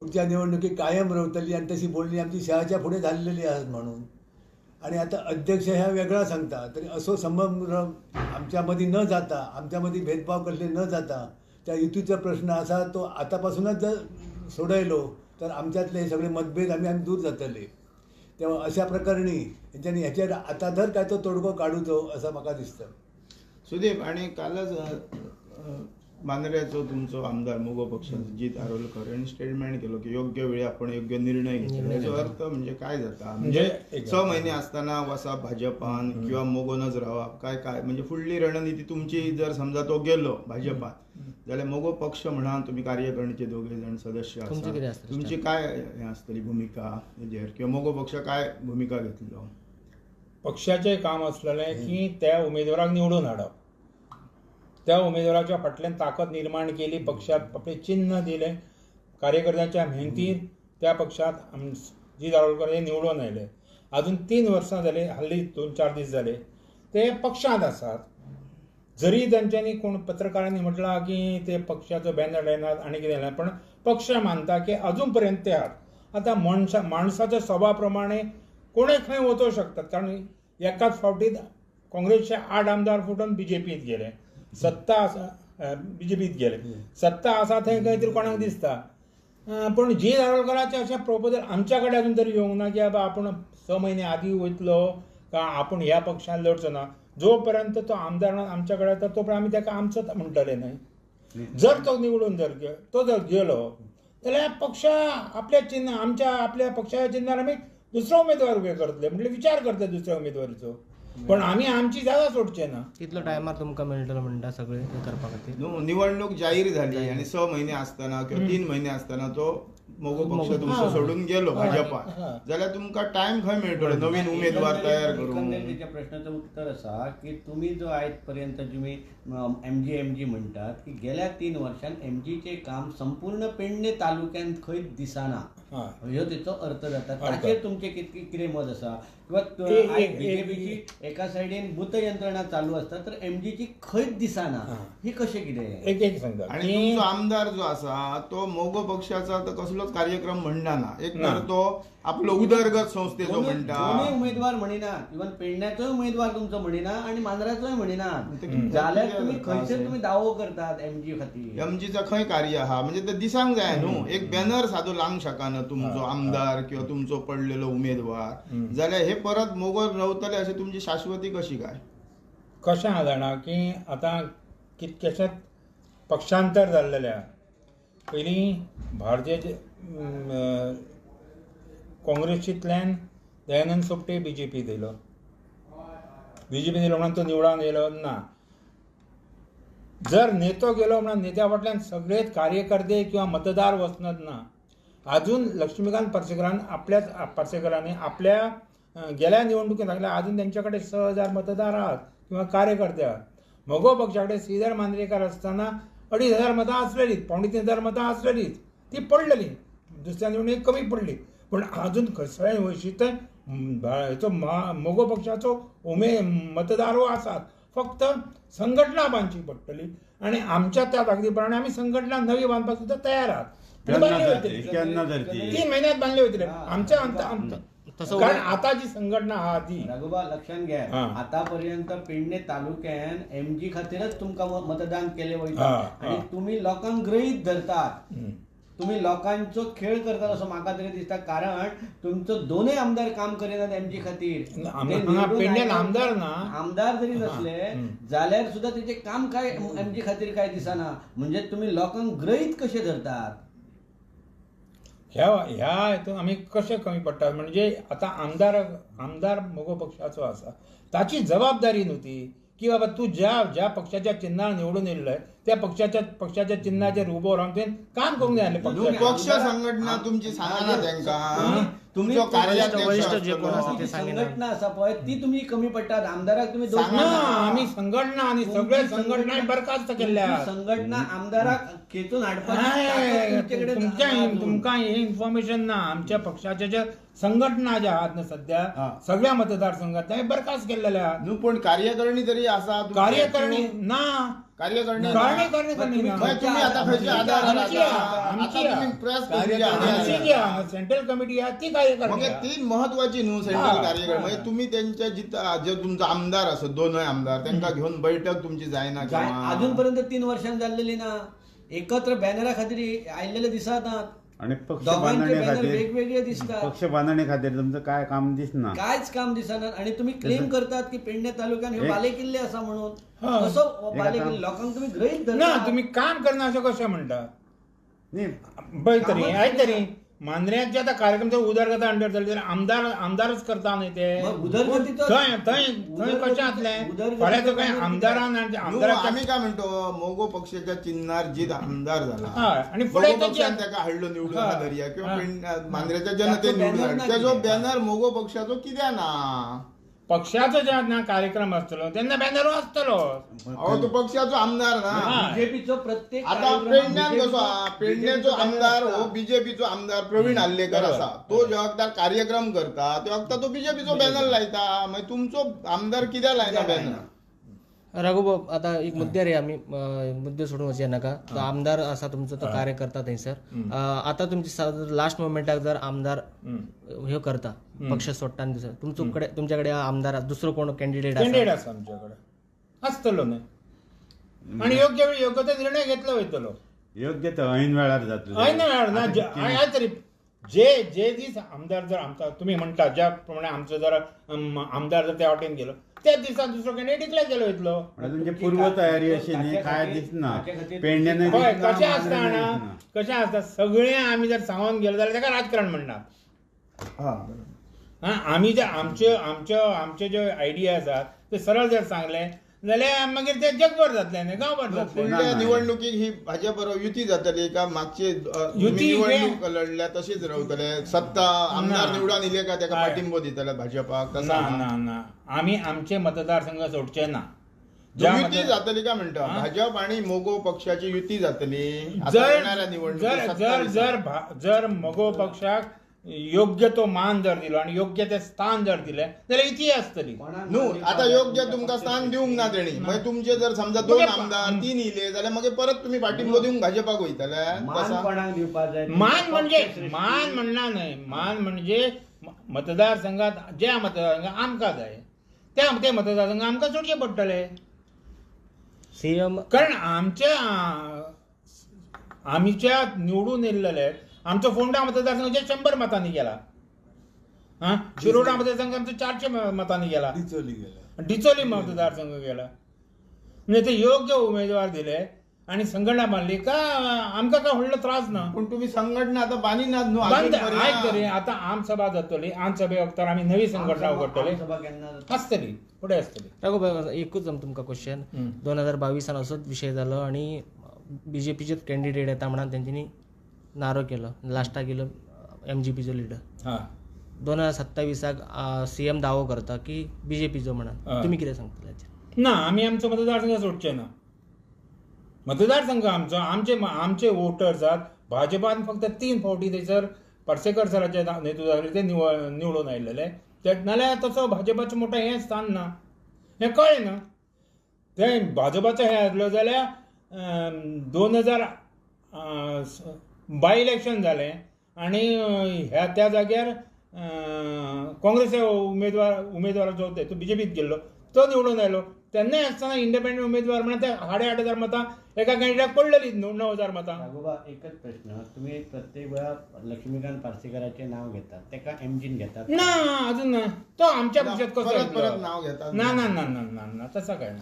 पुढच्या निवडणुकीत कायम रवतली आणि तशी बोलणी आमची शहाच्या पुढे झालेली आहात म्हणून. आणि आता अध्यक्ष ह्या वेगळा सांगता तरी असो संभ्रम आमच्यामध्ये न जाता, आमच्यामध्ये भेदभाव कसले न जाता त्या युतीचा प्रश्न असा तो आतापासूनच जर सोडयलो तर आमच्यातले हे सगळे मतभेद आम्ही दूर जातले. तेव्हा अशा प्रकरणी त्यांच्यानी ह्याचेर आता धर काय तो तोडगो काढूचो असं म्हाका दिसतं. सुदीप, आणि कालच मांद्र्याचो तुमचो आमदार मोगो पक्षाचो जीत आरोलकर यांनी स्टेटमेंट केलो की योग्य वेळी आपण योग्य निर्णय घेतलो. याचो अर्थ म्हणजे काय जाता? म्हणजे 6 महिने असताना वसा भाजपान किंवा मोगोनच रावप काय काय म्हणजे फुडली रणनीती तुमची जर समजा तो गेलो भाजपात जाल्यार मोगो पक्ष म्हणा तुम्ही कार्यकारिणीचे दोघे जण सदस्य आसात, तुमची काय हे असतली भूमिका हेजेर, किंवा मोगो पक्ष काय भूमिका घेतलो? पक्षाचें काम असलेलें की त्या उमेदवाराक निवडून हाडप, त्या उमेदवाराच्या फाटल्यान ताकद निर्माण केली, पक्षात आपले चिन्ह दिले, कार्यकर्त्यांच्या मेहनतीन त्या पक्षात जीत आरोलकर हे निवडून आयले. अजून 3 वर्सां जाले, हल्ली 2-4 दीस जाले ते पक्षांत आसात. जरी तांच्यांनी कोण पत्रकारांनी म्हटलां की ते पक्षाचो बॅनर लायनात आनी कितें लायनात, पण पक्ष मानता की अजून पर्यंत ते आहात. आता माणसाच्या स्वभावा प्रमाणे कोणय खंय वचूंक शकतात, कारण एकाच फावटीत काँग्रेसचे 8 आमदार फुटून बीजेपीत गेले, बीजेपीत गेले, सत्ता आसा थंय खंय तरी कोणाक दिसता. पण जीत आरोलकरांचे अशें प्रपोजल आमच्या कडेन अजून तरी येवंक ना की बाबा आपण 6 महिने आदीं वयतलो का आपण ह्या पक्षान लढचो ना. जो पर्यंत तो आमदार आमच्या कडेन येता तो पर्यंत आमी ताका आमचोच म्हणटले न्हय. जर तो निवडून जर गेलो जाल्यार पक्ष आपल्या चिन्ह आपल्या पक्षाच्या चिन्हार आमी दुसरो उमेदवार उबे करतले, म्हणजे विचार करतले दुसऱ्या उमेदवारीचो. पण आमी आमची जागा सोडचे ना. तितलो टायमार तुमकां मेळटलो म्हणटा सगळे हे करपा खातीर. निवडणूक जाहीर झाली आणि 6 महिने असताना किंवा 3 महिने असताना तो मोगो पक्ष तुमचो सोडून गेलो भाजपात, जाल्यार तुमकां टायम खंय मेळटलो नवीन उमेदवार तयार करून? त्याच्या प्रश्नाचं उत्तर असा की तुम्ही जो आयज पर्यंत तुम्ही एमजी म्हणटात की गेल्या 3 वर्षांत एमजीचे काम संपूर्ण पेडणे तालुक्यांत खंय दिसना, ह्यो तेचो अर्थ जाता. ताचेर तुमचे कितें मत आसा? किंवा बीजेपीची एका सायडीन बुत यंत्रणा चालू असता तर एमजीची खंयच दिसना, ही कशें कितें? एक सांगता. आणि तुमचो आमदार जो आसा तो मोगो पक्षाचा तर कसलोच कार्यक्रम म्हणना ना, एक तर तो आपलो उदरगत संस्थेचो म्हणटा. दोन्ही उमेदवार म्हणिनात, इव्हन पेडण्याचोय उमेदवार तुमचो म्हणिना आणि मांद्राचोय म्हणिनात, जाल्यार तुम्ही खंयसर तुम्ही दावो करतात एमजी खातीर? एमजीचा खंय कार्य आहा म्हणजे ते दिसांक जाय न्हू. एक बॅनर सादो लावंक शकना तुमचो आमदार किंवा तुमचो पडलेलो उमेदवार, जाल्यार हे परत मोगो रवतले अशी तुमची शाश्वती कशी काय? कशें आहा जाणा की आतां कितकेशेच पक्षांतर जाल्लेले आहा. पयलीं भारतीय काँग्रेसींतल्यान दयानंद सोपटे बीजेपीत येयलो म्हणून तो निवडून येयलो ना. जर नेतो गेलो म्हणून नेत्या फाटल्यान सगळेच कार्यकर्ते किंवा मतदार वचनात ना. अजून लक्ष्मीकांत पार्सेकरांनी आपल्या गेल्या निवडणुकीत लागल्या अजून त्यांच्याकडे 6,000 मतदार आहात किंवा कार्यकर्ते आहात. मोगो पक्षाकडे श्रीधर मांद्रेकर असताना 2,500 मतां आसलेलीच, 2,500 मतां आसलेलीच, ती पडलेली, दुसऱ्या निवडणुकीत कमी पडली. पण अजून सगळ्या वैशिष्ट्य हेचो मोगो पक्षाचो मतदारो आसात. फक्त संघटना बांदची पडटली आणि आमच्या त्या ताकदीप्रमाणे आम्ही संघटना नवी बांधपाक सुद्धा तयार आहात. 3 महिन्यात बांधले वयतले आमच्या कारण आता जी संघटना आहा ती रघुबा लक्षात घ्या, आतापर्यंत पेडणे तालुक्यात एमजी खातीरच तुमकां मतदान केले वयता आणि तुम्ही लोकांक गृहीत धरतात, तुम्ही लोकांचो खेळ करतात असं म्हाका तरी दिसता. कारण तुमचो दोनूय आमदार काम करिनात एमजी खातीर. आमदार जरी नसले जाल्यार सुद्धा त्याचे काम काय एमजी खातीर काय दिसना. म्हणजे तुम्ही लोकांक गृहीत कशे धरतात? ह्या हितून आमी कशे कमी पडटात म्हणजे आता आमदार मोगो पक्षाचो आसा, ताची जबाबदारी न्हू ती की बाबा तू ज्या पक्षाच्या चिन्हार निवडून येयल्लो त्या पक्षाच्या चिन्हाचेर उबो रावन तुवें काम करूंक जाय. पक्ष संघटना तुमची सांगना तांकां, तुमचो वरिष्ठ जे कोण आसा ते संघटना आसा पळय ती तुम्ही कमी पडटात. आमदाराक तुम्ही आमी संघटना आणि सगळे संघटना बरखास्त केल्ल्या. संघटना आमदाराक खेचून हाडपाक तुमकां हे इन्फॉर्मेशन ना. आमच्या पक्षाच्या ज्या संघटना ज्या आहात ना सध्या सगळ्या मतदारसंघात बरखास्त केलेल्या आहात. पण कार्यकारिणी तरी आसा? कार्यकारिणी ना कार्यकारिणी कार्यकारिणी ना. मग तुम्ही आता खंयचे आधार आमची तुम्ही प्रेस आमची जी आहे सेंट्रल कमिटी आहे ती कार्यकारिणी मग आहे. ती महत्वाची न्यू सेंट्रल कार्यकारिणी म्हणजे तुम्ही त्यांच्या जिथं जे तुमचा आमदार असत दोनही आमदार त्यांना घेऊन बैठक तुमची जायना किंवा अजूनपर्यंत 3 वर्षांनी जाल्लेली ना. एकत्र बॅनरा खातीर आयिल्लेले दिसतात. आणि पक्ष दोघांचे बांधणी बॅनर खातीर वेगवेगळे दिसतात. पक्ष बांधणी खातीर तुमचं काय काम दिसना. कायच काम दिसना. आणि तुम्ही क्लेम करतात की पेडणे तालुक्यात हे बाले किल्ले असा म्हणून. कसं बाले किल्ले लोकांक तुम्ही गृहीत ना धरता. तुम्ही काम करणं असं कशा म्हणता नाही तरी आहे तरी मांद्र्यात जे आता कार्यक्रम उदरगता अंडर चालले आमदारच करता नाही ते मग उदरगतीचं- थंय थंय थंय कशा आतले फाल्यां तो काय आमदारान आणि आमदाराच्या आम्ही काय म्हणतो मोगो पक्षाच्या चिन्हार जीत आमदार झाला हय, आणि फुडें मोगो त्याची- पक्षान त्याका हाडलो निवडून हा. धरया किंवा हा. मांद्र्याच्या जनतेन त्याचो निवडून banner हाड. ना त्याचो कितें? बॅनर मोगो पक्षाचो कित्याक ना पक्षाचो जेन्ना कार्यक्रम आसतलो तेन्ना बॅनरो आसतलो अहो तो पक्षाचो आमदार ना हा. बीजेपीचो प्रत्येक आता कार्यक्रमात पेडण्यान कसो हा? पेडण्याचो BJP चो आमदार banner हो असता. बीजेपीचो आमदार प्रवीण आल्लेकर बरोबर. असा तो जेव्हा कार्यक्रम करता तेव्हा तो बीजेपीचो बॅनर लायता मागीर तुमचो आमदार कित्याक लायना बॅनर राघू आता एक मुद्द्यार आहे आम्ही मुद्दे सोडून वचे नाका तो आमदार असा तुमचा तो कार्यकर्ता थंयसर आता तुमची लास्ट मोमेंटाक जर आमदार हे करता पक्ष सोडटा तुमच्याकडे आमदार दुसरो कोण कॅन्डिडेट कॅन्डिडेट आसा आमच्याकडे आसतलो न्हय आणि योग्य वेळी योग्य तो निर्णय घेतलो वयतलो योग्य तो ऐन वेळार जातलो. आय तरी जे दीस आमदार जर आमचा तुम्ही म्हणता ज्या प्रमाणे आमचो जर आमदार जर त्या वाटेन गेलो त्या दिसा दुसरो कॅन्डिडेट डिक्लेअर केलो वयतलो. म्हणजे तुमची पूर्व तयारी अशी न्ही काय दिसना पेडण्याने हय कशें आसता जाणा कशें आसता सगळें आमी जर सांगून गेलो जाल्यार ताका राजकारण म्हणनात. आमी जर आमचे जे आयडिया आसात ते सरळ जर सांगले जाल्यार मागीर ते जगभर जातले न्ही गांवभर जातले. फुडल्या निवडणुकीक ही भाजप बरोबर युती जातली का मागचे युती निवडणूक लढल्या तशीच रावतले सत्ता आमदार निवडून इले का त्याका पाठिंबो दितले भाजपाक ना तसा ना ना आमी आमचे मतदारसंघ सोडचे ना. युती जातली का म्हणता भाजप आणि मोगो पक्षाची युती जातली आता येणाऱ्या निवडणुकीत जर मोगो पक्षाक योग्य तो मान जर दिलो आणि योग्य ते स्थान जर दिले जाल्यार इति आसतली. न्हू आता योग्य तुमका स्थान दिवंक ना तेणी मागीर तुमचे जर समजा 2 आमदार 3 इले जाल्यार मागीर परत तुम्ही पाठिंबो दिवंक भाजपाक वयतले मान कोणाक दिवपाक जाय. मान म्हणना न्हय मान म्हणजे मतदारसंघात ज्या मतदारसंघात आमकां जाय ते मतदारसंघ आमकां सोडचे पडटले. सीएम कारण आमच्या निवडून येयल्ले आमचो फोंडा मतदारसंघ 100 मतांनी गेला. शिरोडा मतदारसंघ आमचो 400 मतांनी गेला. डिचोली गेला डिचोली मतदारसंघ गेला. म्हणजे ते योग्य उमेदवार दिले आणि संघटना बांधली का आमकां काय व्हडलो त्रास ना. पण तुम्ही संघटना आता बांदिनात न्हू बांद अजून आयक पर्यंत. तरी आता आमसभा जातली आमसभे वक्तार आमी नवी संघटना उगडटले आमसभा केन्ना जाता? आसतली फुडें आसतली. राघू एकूच तुमकां क्वेश्चन 2022 असोच विषय जालो आणि बीजेपीचेच कॅन्डिडेट येता म्हणून तेंच्यांनी नारो केलो लास्टाक गेलो MGPचो लिडर. 2027 सीएम दावो करता की बीजेपीचो म्हणून तुम्ही कितें सांगतले? ना आमी आमचो मतदारसंघ सोडचे ना. मतदारसंघ आमचे वोटर्स आहात भाजपान फक्त 3 फावटी थंयसर पर्सेकर सराच्या नेतृत्वाखाली ते निवडून आयिल्ले नाल्यार तसो भाजपाचो मोठो हें स्थान ना. हें कळ्ळें ना. ते भाजपाचो हें आसलो जाल्यार 2000 बाय इलेक्शन जालें आणि त्या जाग्यार काँग्रेसी उमेदवाराचो तो बीजेपीत गेल्लो तो निवडून आयलो तेन्नाय आसतना इंडिपेंडंट उमेदवार म्हणून ते 8,500 मतां एका कॅन्डिडेटाक पडलेलीच 9,000 मतां. राघोबा एकच प्रश्न तुम्ही प्रत्येक वेळा लक्ष्मीकांत पार्सेकराचें नाव घेतात तेका एमजीन घेतात ना अजून ना तो आमच्या पक्षात कसो परत येतलो? नाव घेतात ना ना ना ना ना ना तसा काय ना.